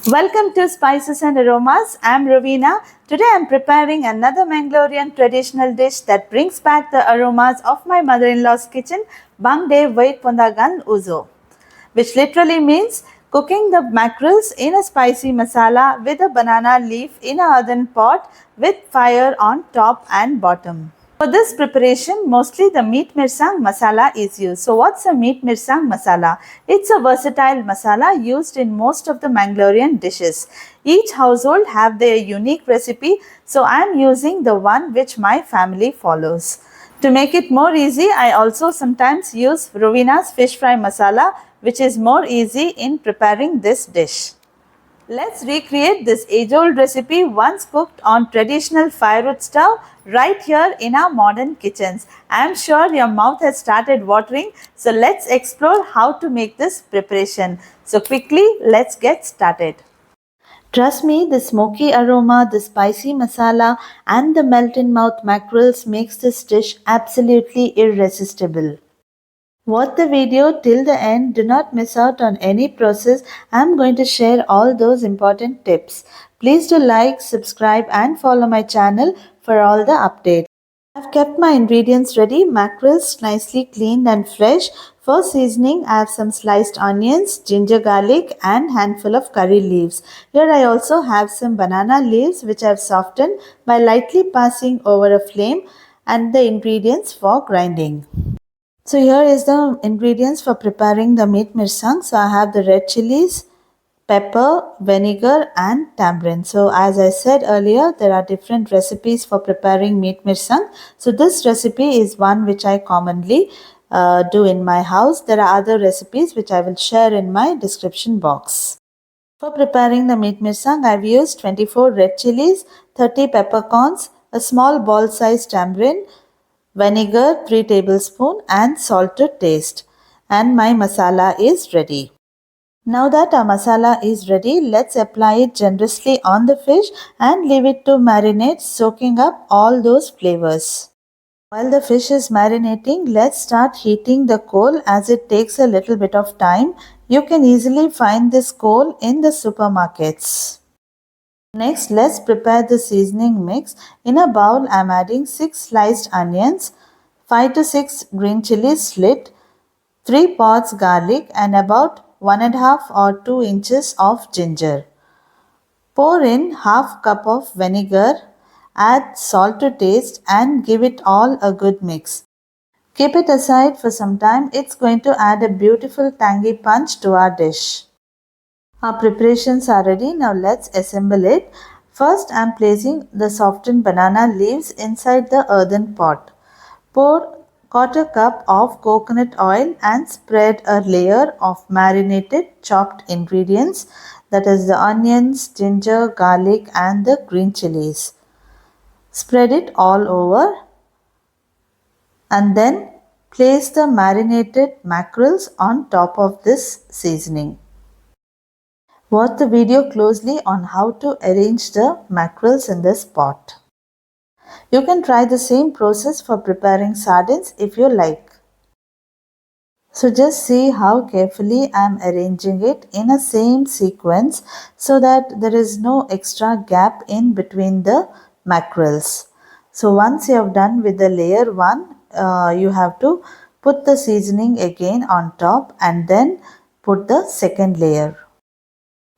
Welcome to Spices and Aromas. I'm Ravina. Today I'm preparing another Manglorean traditional dish that brings back the aromas of my mother-in-law's kitchen, Bangde with ponda uzzo, which literally means cooking the mackerels in a spicy masala with a banana leaf in a earthen pot with fire on top and bottom. For this preparation, mostly the meat mirsang masala is used. So what's a meat mirsang masala? It's a versatile masala used in most of the Manglorean dishes. Each household have their unique recipe, so I am using the one which my family follows. To make it more easy, I also sometimes use Rovina's fish fry masala, which is more easy in preparing this dish. Let's recreate this age-old recipe once cooked on traditional firewood stove right here in our modern kitchens. I am sure your mouth has started watering, so let's explore how to make this preparation. So quickly, let's get started. Trust me, the smoky aroma, the spicy masala and the melt-in-mouth mackerels makes this dish absolutely irresistible. Watch the video till the end. Do not miss out on any process. I am going to share all those important tips. Please do like, subscribe and follow my channel for all the updates. I have kept my ingredients ready. Mackerels nicely cleaned and fresh. For seasoning, I have some sliced onions, ginger garlic and handful of curry leaves. Here I also have some banana leaves which I have softened by lightly passing over a flame and the ingredients for grinding. So here is the ingredients for preparing the meat mirsang. So I have the red chillies, pepper, vinegar and tamarind. So as I said earlier, there are different recipes for preparing meat mirsang. So this recipe is one which I commonly do in my house. There are other recipes which I will share in my description box. For preparing the meat mirsang, I have used 24 red chillies, 30 peppercorns, a small ball sized tamarind, vinegar 3 tablespoons and salt to taste, and my masala is ready. Now that our masala is ready, let's apply it generously on the fish and leave it to marinate, soaking up all those flavors. While the fish is marinating, let's start heating the coal as it takes a little bit of time. You can easily find this coal in the supermarkets. Next, let's prepare the seasoning mix. In a bowl, I am adding 6 sliced onions, 5 to 6 green chilies slit, 3 pods garlic and about 1.5 or 2 inches of ginger. Pour in half cup of vinegar, add salt to taste and give it all a good mix. Keep it aside for some time. It's going to add a beautiful tangy punch to our dish. Our preparations are ready. Now let's assemble it. First, I am placing the softened banana leaves inside the earthen pot. Pour quarter cup of coconut oil and spread a layer of marinated chopped ingredients, that is the onions, ginger, garlic and the green chilies. Spread it all over and then place the marinated mackerels on top of this seasoning. Watch the video closely on how to arrange the mackerels in this pot. You can try the same process for preparing sardines if you like. So just see how carefully I am arranging it in a same sequence so that there is no extra gap in between the mackerels. So once you have done with the layer 1, you have to put the seasoning again on top and then put the second layer.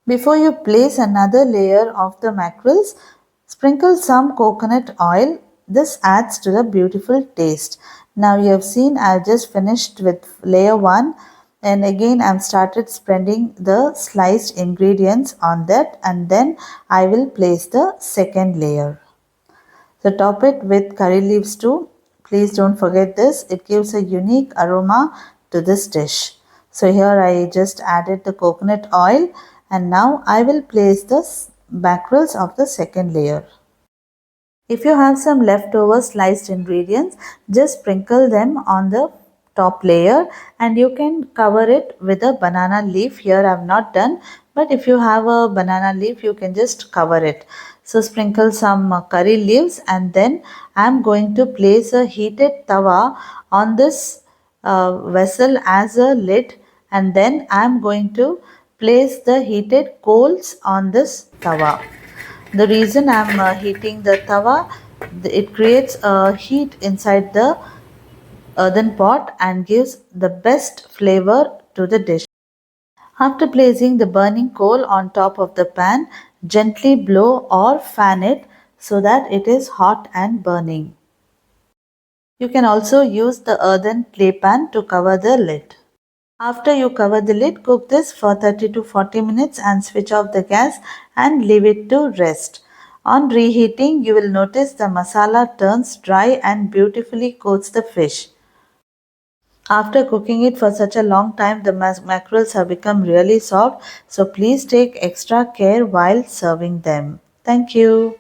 Before you place another layer of the mackerels, sprinkle some coconut oil. This adds to the beautiful taste. Now you have seen I have just finished with layer 1 and again I have started spreading the sliced ingredients on that and then I will place the second layer. So top it with curry leaves too. Please don't forget this. It gives a unique aroma to this dish. So here I just added the coconut oil and now I will place the mackerels of the second layer. If you have some leftover sliced ingredients, just sprinkle them on the top layer and you can cover it with a banana leaf. Here I have not done, but if you have a banana leaf you can just cover it. So sprinkle some curry leaves and then I am going to place a heated tawa on this vessel as a lid and then I am going to place the heated coals on this tawa. The reason I'm heating the tawa, it creates a heat inside the earthen pot and gives the best flavor to the dish. After placing the burning coal on top of the pan, gently blow or fan it so that it is hot and burning. You can also use the earthen clay pan to cover the lid. After you cover the lid, cook this for 30 to 40 minutes and switch off the gas and leave it to rest. On reheating, you will notice the masala turns dry and beautifully coats the fish. After cooking it for such a long time, the mackerels have become really soft, so please take extra care while serving them. Thank you.